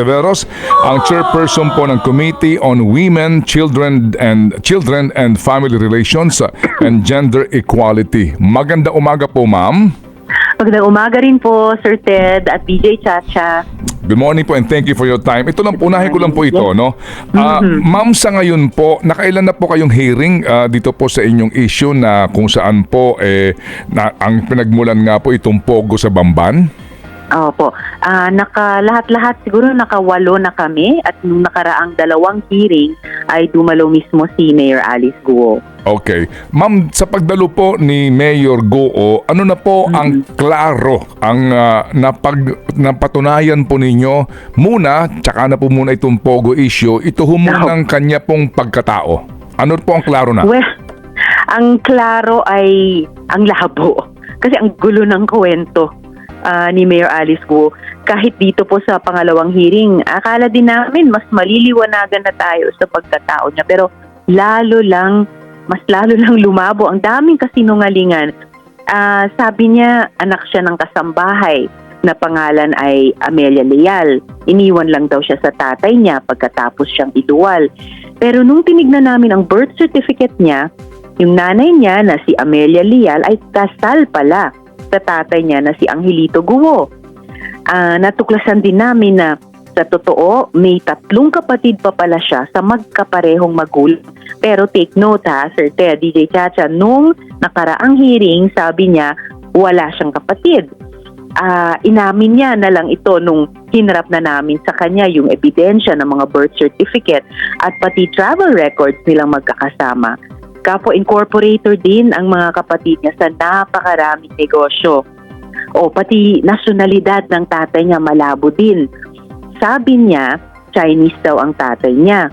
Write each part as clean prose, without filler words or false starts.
Severos, ang chairperson po ng Committee on Women, Children and Family Relations and Gender Equality. Maganda umaga po, ma'am. Magandang umaga rin po, Sir Ted at DJ Chacha. Good morning po and thank you for your time. Ito lang po, unahin ko lang po ito, no? Ma'am, sa ngayon po, nakailan na po kayong hearing dito po sa inyong issue na kung saan po ang pinagmulan nga po itong Pogo sa Bamban? Opo. Lahat-lahat siguro nakawalo na kami at nung nakaraang 2 hearing ay dumalo mismo si Mayor Alice Guo. Okay. Ma'am, sa pagdalo po ni Mayor Guo, ano na po ang klaro, ang napatunayan po ninyo muna, tsaka na po muna itong Pogo issue, ito humunang kanya pong pagkatao. Ano po ang klaro na? Well, ang klaro ay ang labo. Kasi ang gulo ng kwento ni Mayor Alice Guo. Kahit dito po sa pangalawang hearing, akala din namin mas maliliwanagan na tayo sa pagkatao niya. Pero mas lalo lang lumabo. Ang daming kasinungalingan. Sabi niya, anak siya ng kasambahay na pangalan ay Amelia Leal. Iniwan lang daw siya sa tatay niya pagkatapos siyang iduwal. Pero nung tinignan namin ang birth certificate niya, yung nanay niya na si Amelia Leal ay kasal pala sa tatay niya na si Angelito Guo. Natuklasan din namin na sa totoo, may 3 kapatid pa pala siya sa magkaparehong magulang. Pero take note ha, Sir Ted, DJ Chacha, nung nakaraang hearing, sabi niya, wala siyang kapatid. Inamin niya na lang ito nung hinarap na namin sa kanya yung ebidensya ng mga birth certificate at pati travel records nilang magkakasama. Kapo incorporator din ang mga kapatid niya sa napakaraming negosyo. O pati nasyonalidad ng tatay niya malabo din. Sabi niya, Chinese daw ang tatay niya.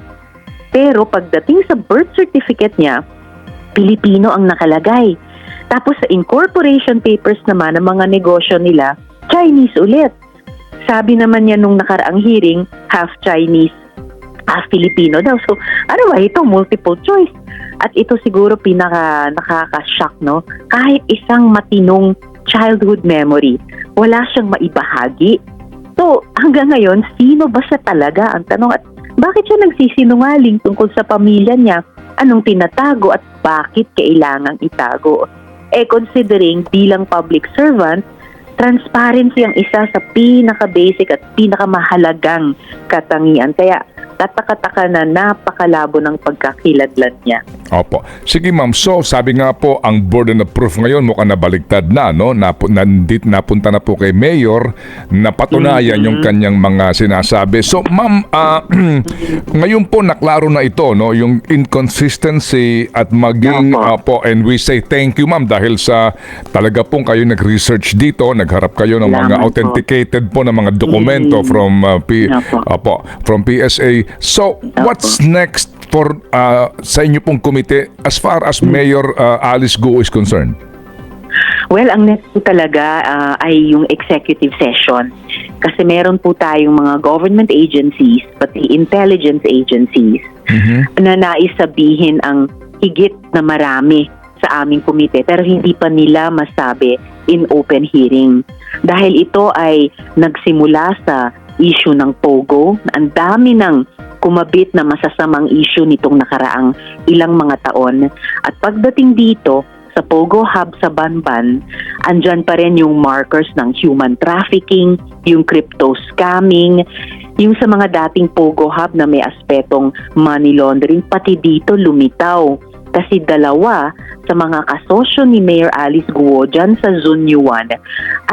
Pero pagdating sa birth certificate niya, Pilipino ang nakalagay. Tapos sa incorporation papers naman ng mga negosyo nila, Chinese ulit. Sabi naman niya nung nakaraang hearing, half Chinese, half Filipino daw. So ano ba ito? Multiple choice. At ito siguro nakaka-shock, no? Kahit isang matinong childhood memory, wala siyang maibahagi. So, hanggang ngayon, sino ba siya talaga? Ang tanong, at bakit siya nagsisinungaling tungkol sa pamilya niya? Anong tinatago at bakit kailangang itago? Considering bilang public servant, transparency ang isa sa pinaka-basic at pinakamahalagang katangian. Kaya, tataka-taka na napakalabo ng pagkakiladlan niya. Opo. Sige ma'am, so sabi nga po ang burden of proof ngayon mukhang nabaliktad na, no? Napunta na po kay Mayor na patunayan yung kanyang mga sinasabi. So ma'am, ngayon po naklaro na ito, no? Yung inconsistency at maging po, and we say thank you ma'am dahil sa talaga pong kayo nag-research dito, nagharap kayo ng mga authenticated po na mga dokumento from from PSA. So what's next for sa inyo pong komite as far as Mayor Alice Guo is concerned? Well, ang next po talaga ay yung executive session. Kasi meron po tayong mga government agencies, pati intelligence agencies, na nais sabihin ang higit na marami sa aming komite. Pero hindi pa nila masabi in open hearing. Dahil ito ay nagsimula sa issue ng Pogo. Ang dami ng kumabit na masasamang issue nitong nakaraang ilang mga taon. At pagdating dito sa Pogo Hub sa Banban, andyan pa rin yung markers ng human trafficking, yung crypto scamming, yung sa mga dating Pogo Hub na may aspetong money laundering, pati dito lumitaw. Kasi 2 sa mga kasosyo ni Mayor Alice Guo dyan sa Zunyuan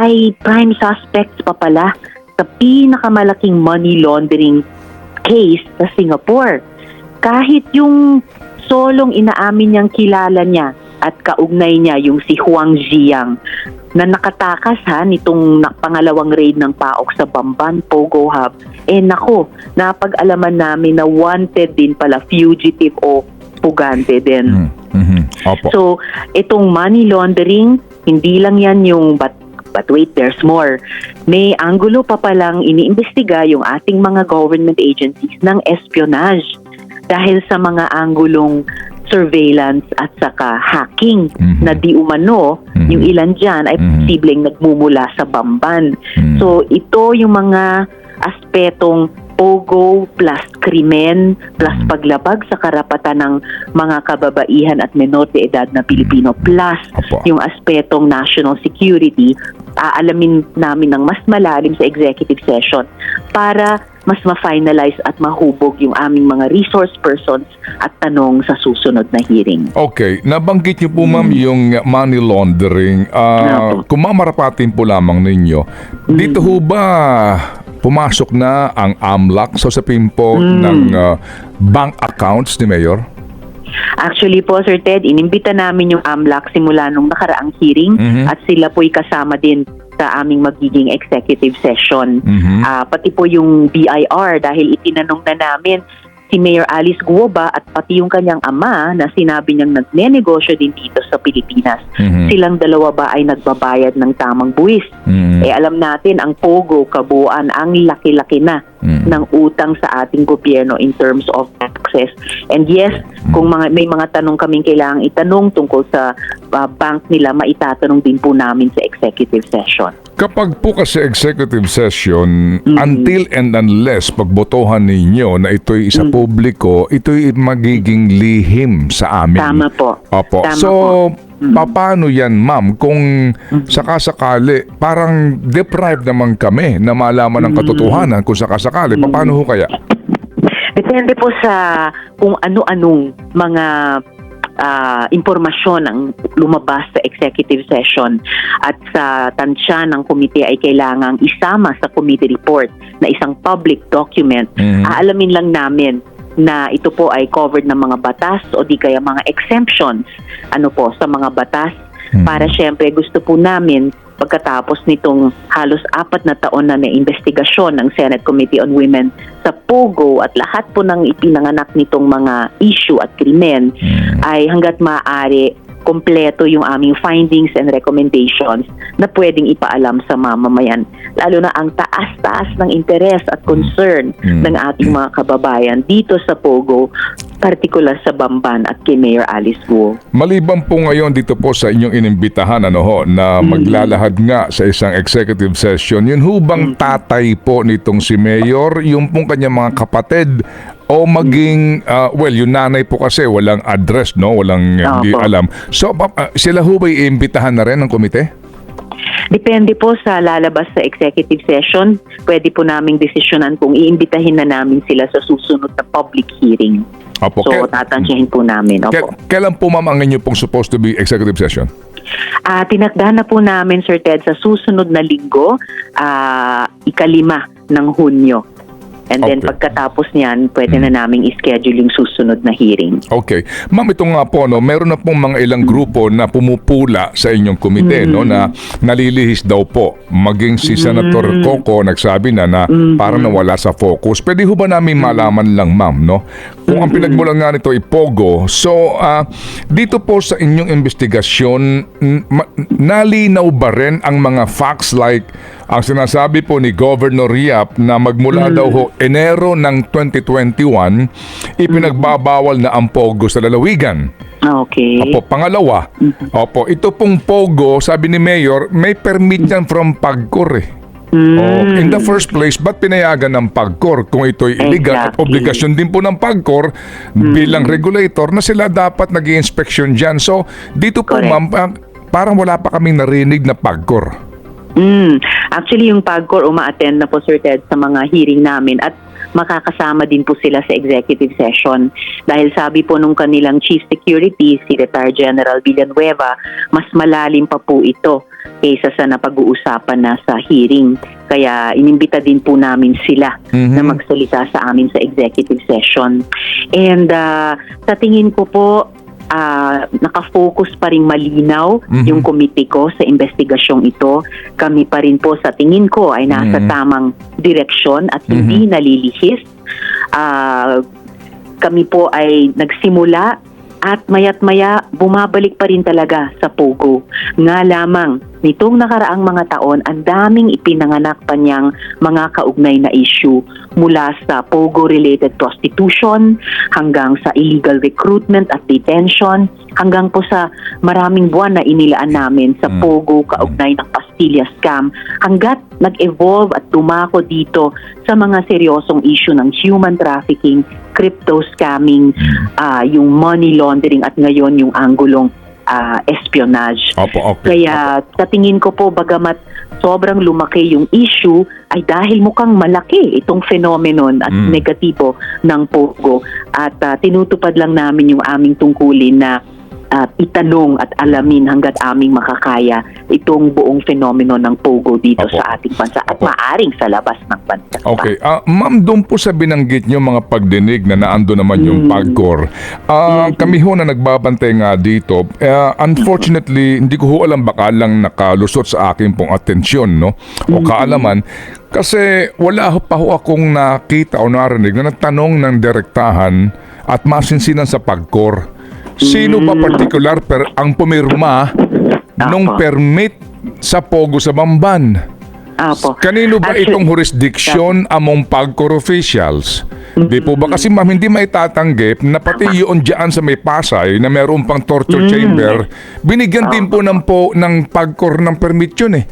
ay prime suspects pa pala sa pinakamalaking money laundering case sa Singapore. Kahit yung solong inaamin niyang kilala niya at kaugnay niya yung si Huang Ziyang na nakatakas nitong pangalawang raid ng PAOK sa Bamban Pogo Hub. Napag-alaman namin na wanted din pala, fugitive o pugante din. Opo. So, itong money laundering, hindi lang yan yung But wait, there's more. May anggulo pa palang iniimbestiga yung ating mga government agencies ng espionage dahil sa mga anggulong surveillance at saka hacking na di umano, yung ilan dyan ay posibleng nagmumula sa Bamban. So ito yung mga aspetong Pogo plus krimen plus paglabag sa karapatan ng mga kababaihan at menor de edad na Pilipino plus Opo. yung aspetong national security, aalamin namin ng mas malalim sa executive session para mas ma-finalize at mahubog yung aming mga resource persons at tanong sa susunod na hearing. Okay, nabanggit niyo po ma'am yung money laundering. Opo. Kung mamarapatin po lamang ninyo, dito ho ba pumasok na ang AMLAC sa usapin po ng bank accounts ni Mayor? Actually po, Sir Ted, inimbita namin yung AMLAC simula nung nakaraang hearing at sila po'y kasama din sa aming magiging executive session. Pati po yung BIR dahil itinanong na namin si Mayor Alice Guoba at pati yung kanyang ama na sinabi niyang nagnenegosyo din dito sa Pilipinas. Silang dalawa ba ay nagbabayad ng tamang buwis? Alam natin ang Pogo kabuuan ang laki-laki na ng utang sa ating gobyerno in terms of taxes. And yes, kung may mga tanong kaming kailangang itanong tungkol sa bank nila, maitatanong din po namin sa executive session. Kapag po kasi executive session, until and unless pagbotohan ninyo na ito'y isa publiko, ito'y magiging lihim sa amin. Tama po. Opo. Tama So, po. paano yan, ma'am? Kung sakasakali, parang deprived naman kami na malaman ng katotohanan kung sakasakali. Paano ho kaya? Depende po sa kung ano-anong mga impormasyon ang lumabas sa executive session at sa tansya ng komite ay kailangang isama sa committee report na isang public document. Aalamin lang namin na ito po ay covered ng mga batas o di kaya mga exemptions sa mga batas para syempre gusto po namin pagkatapos nitong halos 4 na taon na investigasyon ng Senate Committee on Women sa Pogo at lahat po ng ipinanganak nitong mga issue at krimen ay hanggat maaari kompleto yung aming findings and recommendations na pwedeng ipaalam sa mamamayan. Lalo na ang taas-taas ng interes at concern ng ating mga kababayan dito sa Pogo, partikular sa Bamban at kay Mayor Alice Guo. Maliban po ngayon dito po sa inyong inimbitahan na maglalahad nga sa isang executive session, yun hubang tatay po nitong si Mayor, yung pong kanyang mga kapatid o maging, yung nanay po kasi walang address, walang hindi alam. So, sila ho ba'y iimbitahan na rin ng komite? Depende po sa lalabas sa executive session. Pwede po naming desisyonan kung iimbitahin na namin sila sa susunod na public hearing. Opo. So, tatansyahin po namin. Opo. Kailan po ma'am ang inyo pong supposed to be executive session? Tinakda na po namin, Sir Ted, sa susunod na linggo, 5 ng Hunyo. And then pagkatapos niyan, pwede na naming i-schedule yung susunod na hearing. Okay. Ma'am, ito nga po, meron na pong mga ilang grupo na pumupula sa inyong komite, na nalilihis daw po. Maging si Senator Coco nagsabi na parang nawala sa focus. Pwede ho ba namin malaman lang, ma'am, kung ang pinagmulan nga nito ay Pogo. So, dito po sa inyong investigasyon, nalinaw ba rin ang mga facts like ang sinasabi po ni Governor Yap na magmula daw ho Enero ng 2021, ipinagbabawal na ang Pogo sa lalawigan. Okay. Opo, pangalawa, ito pong Pogo, sabi ni Mayor, may permit yan from PAGCOR in the first place, ba't pinayagan ng PAGCOR kung ito'y illegal at obligasyon din po ng PAGCOR bilang regulator na sila dapat nag-i-inspection dyan. So, dito po ma'am, parang wala pa kaming narinig na PAGCOR. Actually, yung PAGCOR uma-attend na po, Sir Ted, sa mga hearing namin at makakasama din po sila sa executive session. Dahil sabi po nung kanilang Chief Security, si Retired General Villanueva, mas malalim pa po ito kaysa sa napag-uusapan na sa hearing. Kaya inimbita din po namin sila na magsalita sa amin sa executive session. And sa tingin ko po, nakafocus pa rin malinaw yung komite ko sa investigasyong ito. Kami pa rin po sa tingin ko ay nasa tamang direksyon at hindi nalilihis. Kami po ay nagsimula at mayat-maya bumabalik pa rin talaga sa Pogo. Nga lamang nitong nakaraang mga taon, ang daming ipinanganak pa niyang mga kaugnay na issue mula sa Pogo-related prostitution hanggang sa illegal recruitment at detention hanggang po sa maraming buwan na inilaan namin sa Pogo kaugnay ng Pastilla scam hanggat nag-evolve at tumako dito sa mga seryosong issue ng human trafficking, crypto scamming, yung money laundering at ngayon yung anggulong espionage. Opo. Kaya sa tingin ko po, bagamat sobrang lumaki yung issue, ay dahil mukhang malaki itong phenomenon at negatibo ng Pogo. At tinutupad lang namin yung aming tungkulin na itanong at alamin hanggat aming makakaya itong buong phenomenon ng Pogo dito Opo. sa ating bansa at Opo. maaring sa labas ng bansa. Okay. Ma'am, doon po sa binanggit nyo mga pagdinig na naando naman yung PAGCOR. Kami ho na nagbabantay nga dito. Unfortunately, hindi ko ho alam, baka lang nakalusot sa akin pong atensyon, no? O kaalaman. Kasi wala ho pa ho akong nakita o narinig na nagtanong ng direktahan at masinsinan sa PAGCOR. Sino ba particular ang pumirma nung permit sa Pogo sa Bamban? Apo. Kanino ba itong jurisdiction among PAGCOR officials? Di po ba? Kasi ma'am, hindi maitatanggi na pati yun dyan sa may Pasay na meron pang torture chamber, binigyan din po ng PAGCOR ng permit yun eh.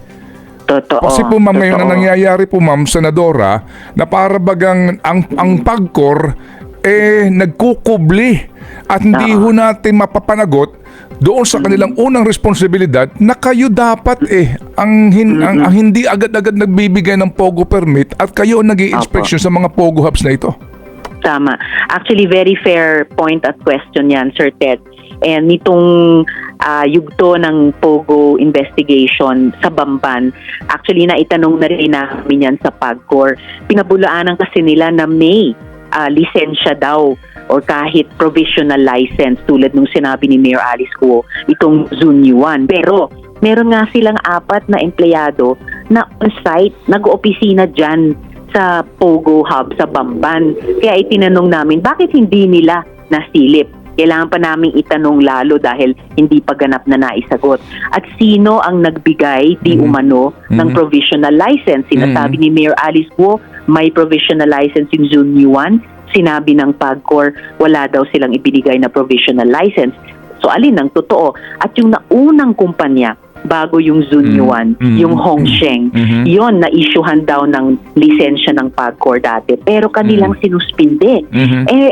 Totoo. Kasi po ma'am, ngayon Totoo. na nangyayari po ma'am, Senadora, na para bagang ang PAGCOR nagkukubli at hindi ho natin mapapanagot doon sa kanilang unang responsibilidad na kayo dapat ang hindi agad-agad nagbibigay ng Pogo permit at kayo nag-i-inspection sa mga Pogo hubs na ito. Tama. Actually, very fair point at question yan, Sir Ted. And nitong yugto ng Pogo investigation sa Bamban, actually naitanong na rin namin yan sa PAGCOR. Pinabulaanan kasi nila na may lisensya daw or kahit provisional license tulad nung sinabi ni Mayor Alice Guo, itong Zunyuan. Pero meron nga silang 4 na empleyado na on-site, nag-opisina dyan sa Pogo Hub sa Bamban. Kaya itinanong namin, bakit hindi nila nasilip? Kailangan pa naming itanong lalo dahil hindi pa ganap na naisagot. At sino ang nagbigay di umano ng provisional license? Sinasabi ni Mayor Alice Guo, may provisional license yung Zunyuan. Sinabi ng PAGCOR, wala daw silang ibinigay na provisional license. So alin ang totoo? At yung naunang kumpanya, bago yung Zunyuan, yung Hongsheng, yon na-issuehan daw ng lisensya ng PAGCOR dati. Pero kanilang sinuspinde.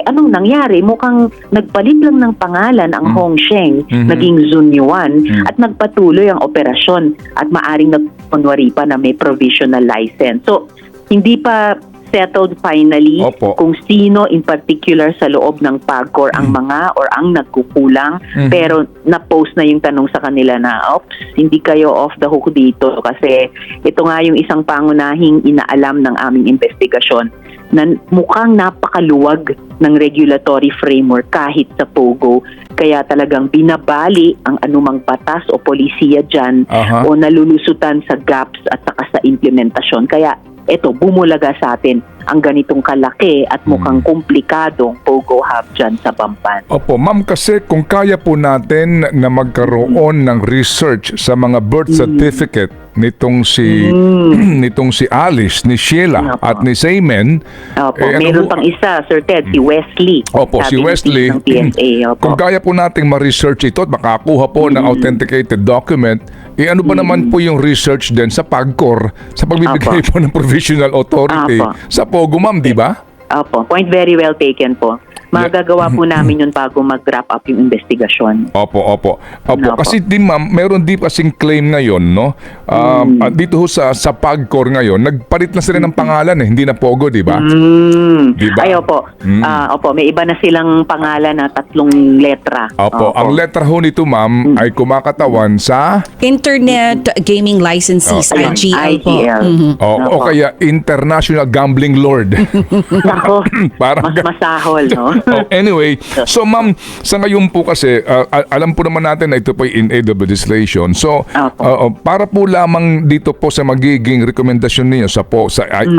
Anong nangyari? Mukhang nagpalit lang ng pangalan ang Hongsheng, naging Zunyuan, at nagpatuloy ang operasyon at maaring nagkunwari pa na may provisional license. So, hindi pa settled finally kung sino in particular sa loob ng PAGCOR ang mga or ang nagkukulang, pero na-post na yung tanong sa kanila na, hindi kayo off the hook dito kasi ito nga yung isang pangunahing inaalam ng aming investigasyon na mukhang napakaluwag ng regulatory framework kahit sa Pogo. Kaya talagang binabali ang anumang batas o polisiya dyan o nalulusutan sa gaps at saka sa implementasyon. Kaya eto, bumulaga sa atin ang ganitong kalaki at mukhang komplikadong Pogo Hub dyan sa Bamban. Opo, ma'am, kasi kung kaya po natin na magkaroon ng research sa mga birth certificate nitong si Alice, ni Sheila at ni Seaman. Opo, meron pang isa, Sir Ted, si Wesley. Opo, si Wesley. Ng PSA. Opo. Kung kaya po nating ma-research ito at makakuha po ng authenticated document, ano ba naman po yung research din sa PAGCOR sa pagbibigay po ng provisional authority sa Pogo, ma'am, di ba? Opo, point very well taken po. Magagawa po namin yun bago mag-wrap up yung investigasyon. Opo. Kasi di ma'am, meron di kasing claim ngayon, no? Dito ho sa PAGCOR ngayon, nagpalit na sila ng pangalan hindi na Pogo, di ba? Diba? Ay, opo. Opo, may iba na silang pangalan na 3 letra. Opo. Ang letra ho nito, ma'am, ay kumakatawan sa Internet Gaming Licenses, IGL po. Opo. O kaya International Gambling Lord. Ako, Parang mas masahol, no? Oh, anyway, so ma'am, sa ngayon po kasi, alam po naman natin na ito po in aid of legislation. So, para po lamang dito po sa magiging rekomendasyon niyo sa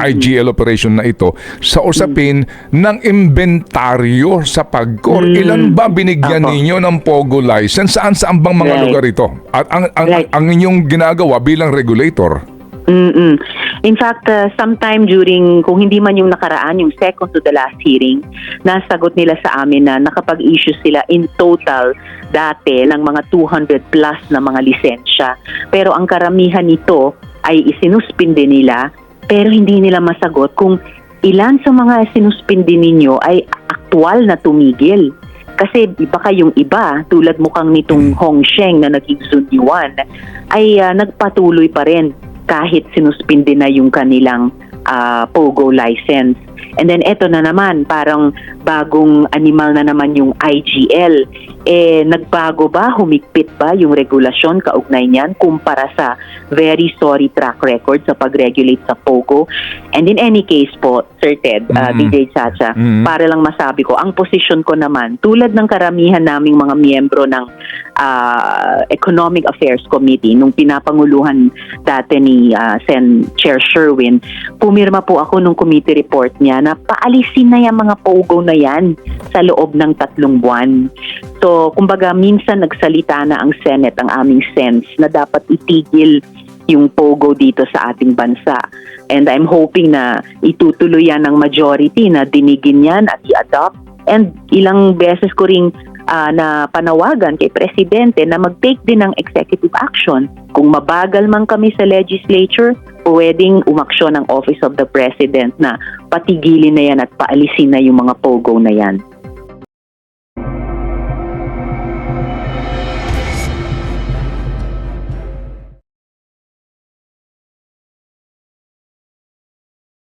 IGL operation na ito, sa usapin ng inventaryo sa PAGCOR, ilan ba binigyan ninyo ng POGO license? Saan bang mga lugar ito? At ang inyong ginagawa bilang regulator? In fact, sometime during, kung hindi man yung nakaraan, yung second to the last hearing, nasagot nila sa amin na nakapag-issue sila in total dati ng mga 200 plus na mga lisensya. Pero ang karamihan nito ay isinuspinde nila, pero hindi nila masagot kung ilan sa mga sinuspinde ninyo ay aktual na tumigil. Kasi baka yung iba, tulad mukhang nitong Hongsheng na naging Zunyuan, ay nagpatuloy pa rin kahit sinuspinde na yung kanilang POGO license. And then eto na naman, parang bagong animal na naman yung IGL. Nagbago ba, humigpit ba yung regulasyon kaugnay niyan kumpara sa very sorry track record sa pag-regulate sa POGO? And in any case po, Sir Ted, DJ Chacha, para lang masabi ko, ang posisyon ko naman, tulad ng karamihan naming mga miyembro ng Economic Affairs Committee, nung pinapanguluhan dati ni Sen. Chair Sherwin, pumirma po ako nung committee report niya na paalisin na yung mga POGO na yan sa loob ng 3 buwan. So, kumbaga, minsan nagsalita na ang Senate, ang aming sense, na dapat itigil yung POGO dito sa ating bansa. And I'm hoping na itutuloy yan ng majority na dinigin yan at i-adopt. And ilang beses ko ring na panawagan kay Presidente na mag-take din ng executive action. Kung mabagal man kami sa legislature, pwedeng umaksyon ng Office of the President na patigilin na yan at paalisin na yung mga POGO na yan.